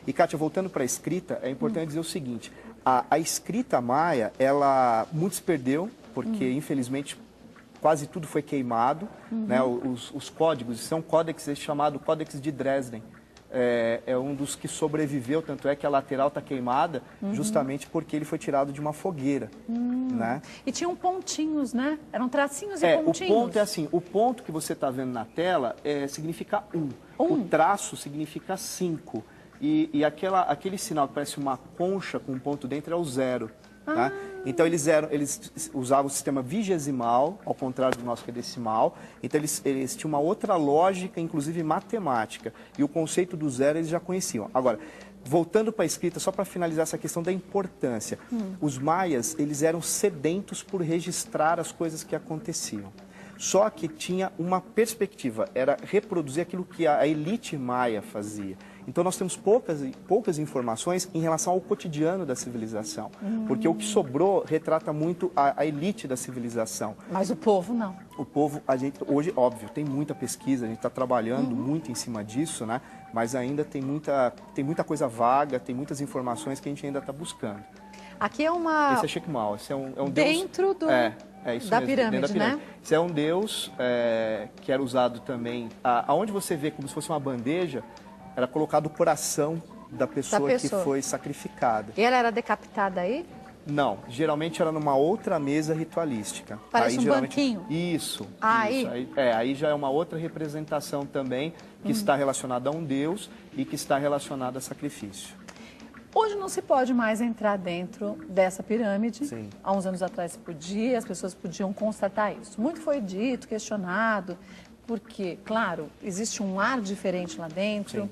E, Kátia, voltando para a escrita, é importante dizer o seguinte, a escrita maia, ela muito se perdeu, porque, infelizmente, quase tudo foi queimado, né? Os códigos, isso é um códex chamado Códex de Dresden. É um dos que sobreviveu, tanto é que a lateral está queimada, justamente porque ele foi tirado de uma fogueira. Né? E tinham pontinhos, né? Eram tracinhos e pontinhos. O ponto é assim, o ponto que você está vendo na tela significa 1. O traço significa 5. E aquele sinal que parece uma concha com um ponto dentro é o 0. Tá? Então eles usavam o sistema vigesimal, ao contrário do nosso que é decimal. Então eles tinham uma outra lógica, inclusive matemática. E o conceito do 0 eles já conheciam. Agora, voltando para a escrita, só para finalizar essa questão da importância. Os maias, eles eram sedentos por registrar as coisas que aconteciam. Só que tinha uma perspectiva, era reproduzir aquilo que a elite maia fazia. Então nós temos poucas informações em relação ao cotidiano da civilização. Porque o que sobrou retrata muito a elite da civilização. Mas o povo não. O povo, hoje, óbvio, tem muita pesquisa, a gente está trabalhando muito em cima disso, né? Mas ainda tem muita coisa vaga, tem muitas informações que a gente ainda está buscando. Aqui é uma... Esse é Checkmate, esse é um deus... Dentro do... isso da mesmo, pirâmide, dentro da pirâmide, né? Esse é um deus que era usado também... Aonde você vê como se fosse uma bandeja, era colocado o coração da pessoa que foi sacrificada. E ela era decapitada aí? Não, geralmente era numa outra mesa ritualística. Parece aí, um banquinho? Isso. Aí? Aí já é uma outra representação também que está relacionada a um deus e que está relacionada a sacrifício. Hoje não se pode mais entrar dentro dessa pirâmide. Sim. Há uns anos atrás se podia, as pessoas podiam constatar isso. Muito foi dito, questionado, porque, claro, existe um ar diferente lá dentro. Sim.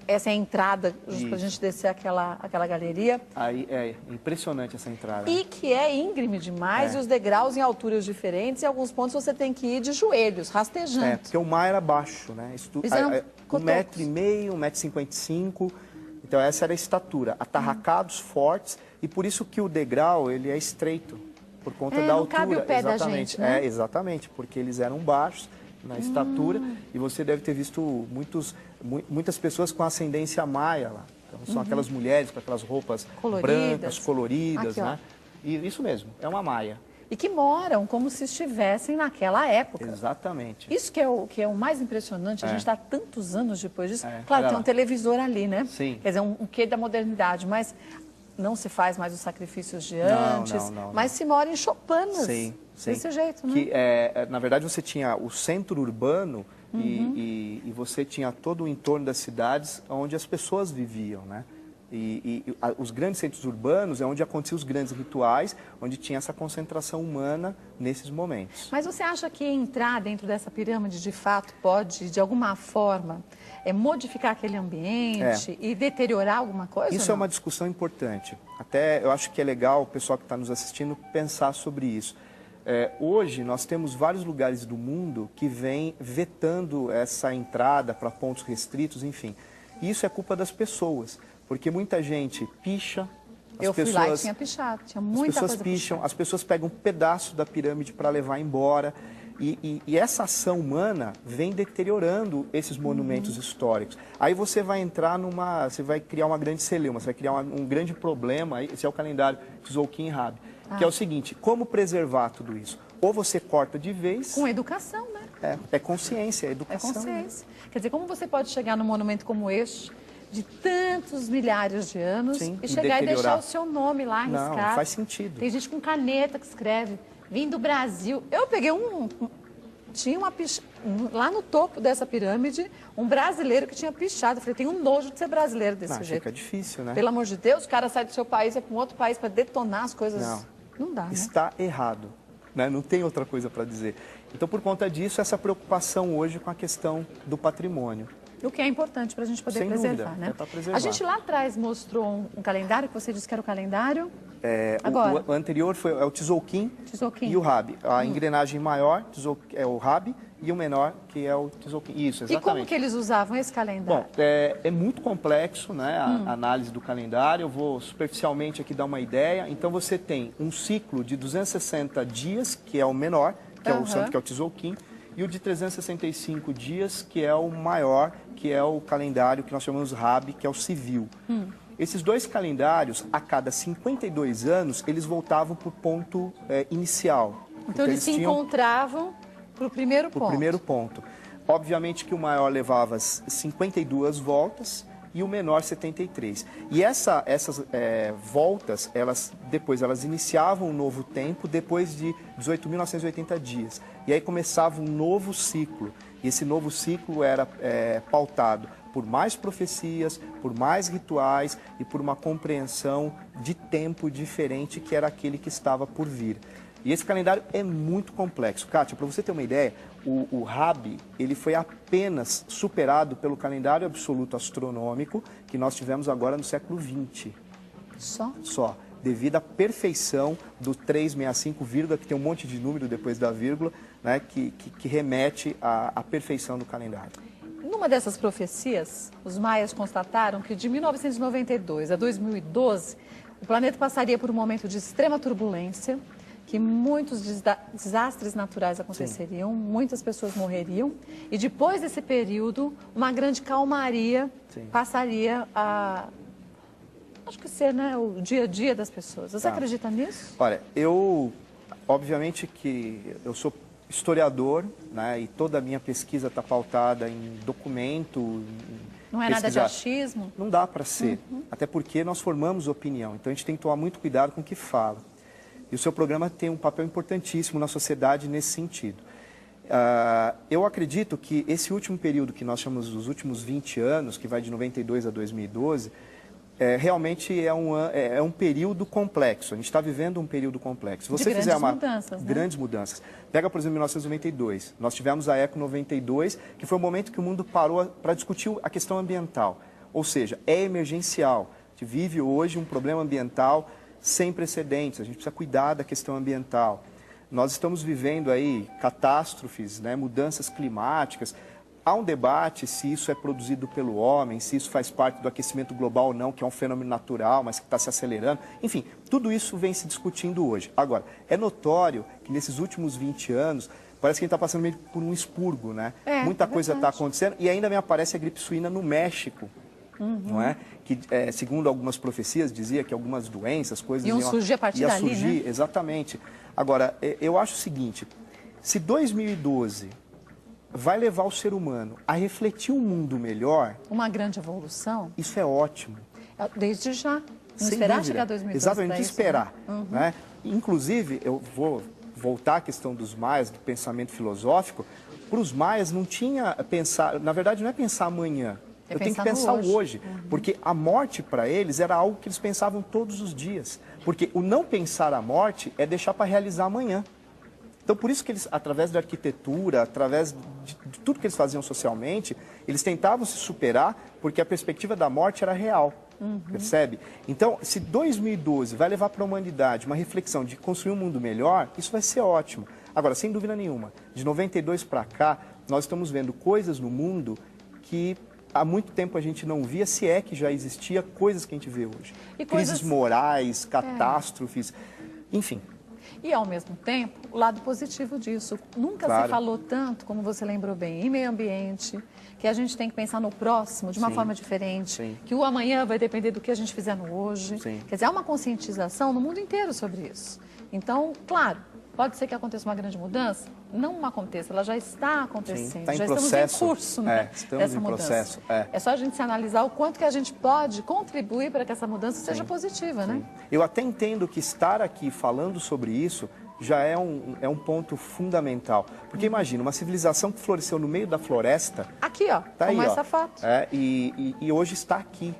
Essa é a entrada, justo para a gente descer aquela galeria. Aí é impressionante essa entrada. E que é íngreme demais, e os degraus em alturas diferentes, e em alguns pontos você tem que ir de joelhos, rastejando. Porque o mar era baixo, né? 1,5 m, 1,55 m. Então essa era a estatura, atarracados fortes, e por isso que o degrau ele é estreito, por conta da não altura. Cabe o pé exatamente, da gente, né? Exatamente, porque eles eram baixos na estatura, e você deve ter visto muitas pessoas com ascendência maia lá. Então são aquelas mulheres com aquelas roupas brancas, coloridas, né? E isso mesmo, é uma maia. E que moram como se estivessem naquela época. Exatamente. Isso que é o mais impressionante, a gente está tantos anos depois disso. Claro, olha tem lá. um televisor ali, né? Sim. Quer dizer, um quê da modernidade, mas não se faz mais os sacrifícios de antes, mas se mora em choupanas. Sim. Desse jeito, né? Que, na verdade, você tinha o centro urbano e você tinha todo o entorno das cidades onde as pessoas viviam, né? Os grandes centros urbanos é onde aconteciam os grandes rituais, onde tinha essa concentração humana nesses momentos. Mas você acha que entrar dentro dessa pirâmide, de fato, pode, de alguma forma, modificar aquele ambiente e deteriorar alguma coisa? Isso é uma discussão importante. Até eu acho que é legal o pessoal que está nos assistindo pensar sobre isso. Hoje nós temos vários lugares do mundo que vêm vetando essa entrada para pontos restritos, enfim. Isso é culpa das pessoas. Porque muita gente picha, eu fui lá e tinha pichado, tinha muita coisa. As pessoas picham, as pessoas pegam um pedaço da pirâmide para levar embora. E essa ação humana vem deteriorando esses monumentos históricos. Aí você vai entrar você vai criar uma grande celeuma, você vai criar um grande problema. Esse é o calendário Tzolk'in Rabi, que é o seguinte: como preservar tudo isso? Ou você corta de vez... Com educação, né? É consciência, é educação. É consciência. Quer dizer, como você pode chegar num monumento como este, de tantos milhares de anos, e chegar e deixar o seu nome lá arriscado? Não faz sentido. Tem gente com caneta que escreve, vim do Brasil. Eu peguei tinha lá no topo dessa pirâmide, um brasileiro que tinha pichado. Eu falei, tem um nojo de ser brasileiro desse jeito. Fica difícil, né? Pelo amor de Deus, o cara sai do seu país e vai para um outro país para detonar as coisas. Não dá, né? Está errado, né? Não tem outra coisa para dizer. Então, por conta disso, essa preocupação hoje com a questão do patrimônio. O que é importante para a gente poder Sem preservar, dúvida, né? para preservar. A gente lá atrás mostrou um calendário, que você disse que era o calendário. O anterior foi o Tzolk'in e o Rabi. A engrenagem maior é o Rabi e o menor, que é o Tzolk'in. Isso, exatamente. E como que eles usavam esse calendário? Bom, é muito complexo, né, a análise do calendário. Eu vou superficialmente aqui dar uma ideia. Então, você tem um ciclo de 260 dias, que é o menor, que é o santo, que é o Tzolk'in, e o de 365 dias, que é o maior, que é o calendário que nós chamamos RAB, que é o civil. Esses dois calendários, a cada 52 anos, eles voltavam para o ponto inicial. Então eles se encontravam para o primeiro ponto. Para o primeiro ponto. Obviamente que o maior levava 52 voltas e o menor 73. E essas voltas, depois elas iniciavam um novo tempo depois de 18.980 dias. E aí começava um novo ciclo. E esse novo ciclo era pautado por mais profecias, por mais rituais e por uma compreensão de tempo diferente que era aquele que estava por vir. E esse calendário é muito complexo. Kátia, para você ter uma ideia, o RAB ele foi apenas superado pelo calendário absoluto astronômico que nós tivemos agora no século XX. Só? Só. Devido à perfeição do 365, vírgula, que tem um monte de número depois da vírgula, né, que remete à perfeição do calendário. Numa dessas profecias, os maias constataram que de 1992 a 2012, o planeta passaria por um momento de extrema turbulência, que muitos desastres naturais aconteceriam, Sim. Muitas pessoas morreriam, e depois desse período, uma grande calmaria Sim. passaria a, acho que ser, né, o dia a dia das pessoas. Você acredita nisso? Olha, obviamente que eu sou historiador, né, e toda a minha pesquisa está pautada em documento, não é nada de achismo? Não dá para ser, até porque nós formamos opinião, então a gente tem que tomar muito cuidado com o que fala. E o seu programa tem um papel importantíssimo na sociedade nesse sentido. Eu acredito que esse último período que nós chamamos dos últimos 20 anos, que vai de 92 a 2012, realmente é um período complexo. A gente está vivendo um período complexo. Se você fizer grandes mudanças. Pega, por exemplo, 1992. Nós tivemos a Eco 92, que foi o momento que o mundo parou para discutir a questão ambiental. Ou seja, é emergencial. A gente vive hoje um problema ambiental sem precedentes. A gente precisa cuidar da questão ambiental. Nós estamos vivendo aí catástrofes, né, mudanças climáticas. Há um debate se isso é produzido pelo homem, se isso faz parte do aquecimento global ou não, que é um fenômeno natural, mas que está se acelerando. Enfim, tudo isso vem se discutindo hoje. Agora, é notório que nesses últimos 20 anos, parece que a gente está passando meio por um expurgo, né? Muita coisa está acontecendo e ainda me aparece a gripe suína no México. Não é? Que, segundo algumas profecias, dizia que algumas doenças, coisas iam surgir a partir dali, né? Exatamente. Agora, eu acho o seguinte, se 2012 vai levar o ser humano a refletir um mundo melhor... Uma grande evolução. Isso é ótimo. Desde já. Não esperar chegar a 2012. Exatamente, esperar. Né? Né? Inclusive, eu vou voltar à questão dos maias, do pensamento filosófico. Para os maias não tinha pensar... Na verdade, não é pensar amanhã. Eu tenho que pensar hoje, porque a morte para eles era algo que eles pensavam todos os dias. Porque o não pensar a morte é deixar para realizar amanhã. Então, por isso que eles, através da arquitetura, através de tudo que eles faziam socialmente, eles tentavam se superar, porque a perspectiva da morte era real, percebe? Então, se 2012 vai levar para a humanidade uma reflexão de construir um mundo melhor, isso vai ser ótimo. Agora, sem dúvida nenhuma, de 92 para cá, nós estamos vendo coisas no mundo que... há muito tempo a gente não via, se é que já existia, coisas que a gente vê hoje. Crises morais, catástrofes, enfim. E, ao mesmo tempo, o lado positivo disso. Nunca se falou tanto, como você lembrou bem, em meio ambiente, que a gente tem que pensar no próximo de uma forma diferente, que o amanhã vai depender do que a gente fizer no hoje. Quer dizer, há uma conscientização no mundo inteiro sobre isso. Então, claro, pode ser que aconteça uma grande mudança? Não aconteça, ela já está acontecendo. Está em processo. Estamos em curso, né, dessa mudança. Processo. É só a gente se analisar o quanto que a gente pode contribuir para que essa mudança seja positiva, né? Eu até entendo que estar aqui falando sobre isso já é um ponto fundamental. Porque imagina, uma civilização que floresceu no meio da floresta... Aqui, ó, tá como aí, essa foto. E hoje está aqui.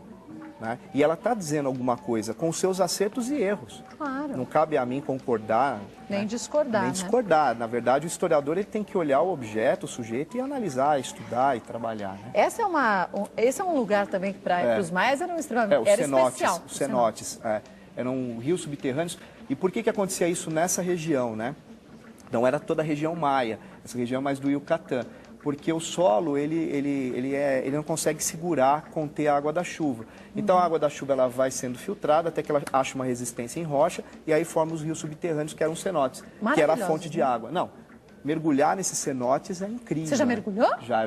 Né? E ela está dizendo alguma coisa com seus acertos e erros. Claro. Não cabe a mim concordar. Nem discordar. Nem discordar. Na verdade, o historiador ele tem que olhar o objeto, o sujeito, e analisar, estudar e trabalhar. Né? Esse é um lugar também que para os maias era extremamente especial. Os cenotes. Eram rios subterrâneos. E por que acontecia isso nessa região? Né? Não era toda a região maia, essa região mais do Yucatán. Porque o solo ele não consegue segurar, conter a água da chuva. Então a água da chuva ela vai sendo filtrada até que ela acha uma resistência em rocha e aí forma os rios subterrâneos, que eram os cenotes, que era a fonte de água. Não, mergulhar nesses cenotes é incrível. Você já mergulhou? Já.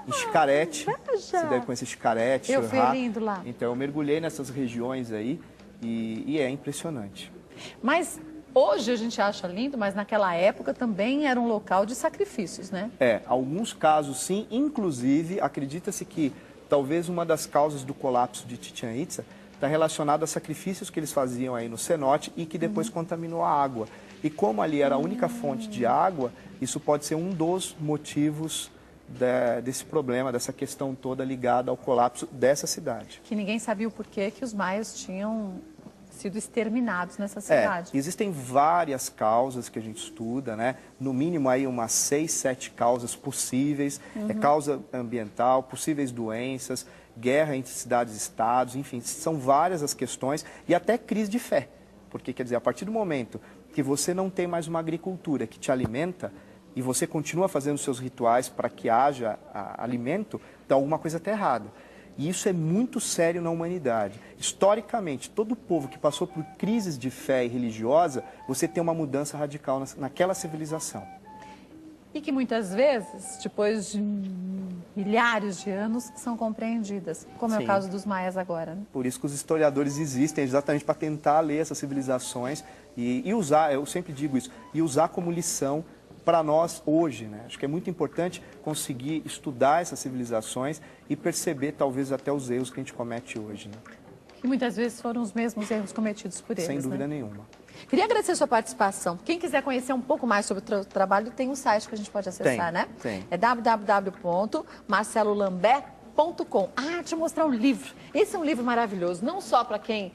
Em Xicarete. Você deve conhecer Xicarete. Eu fui lindo lá. Então, eu mergulhei nessas regiões aí e é impressionante. Mas hoje a gente acha lindo, mas naquela época também era um local de sacrifícios, né? Alguns casos sim. Inclusive, acredita-se que talvez uma das causas do colapso de Chichén Itzá está relacionada a sacrifícios que eles faziam aí no cenote e que depois contaminou a água. E como ali era a única fonte de água, isso pode ser um dos motivos desse problema, dessa questão toda ligada ao colapso dessa cidade. Que ninguém sabia o porquê que os maias tinham sido exterminados nessa cidade. Existem várias causas que a gente estuda, né? No mínimo aí umas 6, 7 causas possíveis. Causa ambiental, possíveis doenças, guerra entre cidades e estados, enfim, são várias as questões e até crise de fé. Porque, quer dizer, a partir do momento que você não tem mais uma agricultura que te alimenta e você continua fazendo seus rituais para que haja alimento, então alguma coisa está errada. E isso é muito sério na humanidade. Historicamente, todo povo que passou por crises de fé e religiosa, você tem uma mudança radical naquela civilização. E que muitas vezes, depois de milhares de anos, são compreendidas, como é o caso dos maias agora. Né? Por isso que os historiadores existem, exatamente para tentar ler essas civilizações e usar, eu sempre digo isso, e usar como lição para nós hoje, né? Acho que é muito importante conseguir estudar essas civilizações e perceber talvez até os erros que a gente comete hoje, né? Que muitas vezes foram os mesmos erros cometidos por eles. Sem dúvida nenhuma. Queria agradecer a sua participação. Quem quiser conhecer um pouco mais sobre o trabalho, tem um site que a gente pode acessar, né? Tem. É www.marcelolambert.com. Deixa eu mostrar um livro. Esse é um livro maravilhoso, não só para quem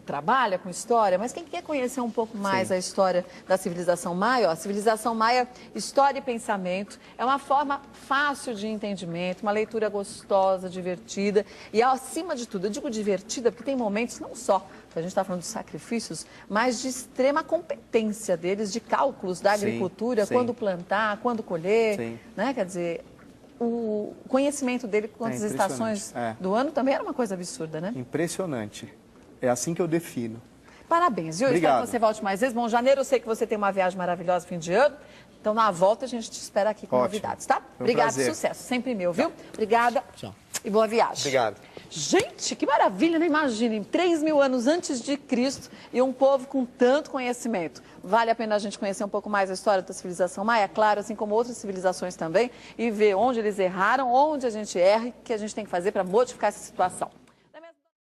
trabalha com história, mas quem quer conhecer um pouco mais a história da civilização maia. A civilização maia, história e pensamento, é uma forma fácil de entendimento, uma leitura gostosa, divertida e, acima de tudo, eu digo divertida porque tem momentos não só que a gente está falando de sacrifícios, mas de extrema competência deles, de cálculos da agricultura, quando plantar, quando colher, né? Quer dizer, o conhecimento dele quantas estações do ano também era uma coisa absurda, né? Impressionante. É assim que eu defino. Parabéns, viu? Espero que você volte mais vezes. Bom, janeiro eu sei que você tem uma viagem maravilhosa fim de ano. Então, na volta, a gente te espera aqui com novidades, tá? Obrigada, sucesso. Sempre meu, viu? Obrigada. Tchau. E boa viagem. Obrigado. Gente, que maravilha, né? Imaginem, 3.000 anos antes de Cristo e um povo com tanto conhecimento. Vale a pena a gente conhecer um pouco mais a história da civilização maia, claro, assim como outras civilizações também, e ver onde eles erraram, onde a gente erra e o que a gente tem que fazer para modificar essa situação.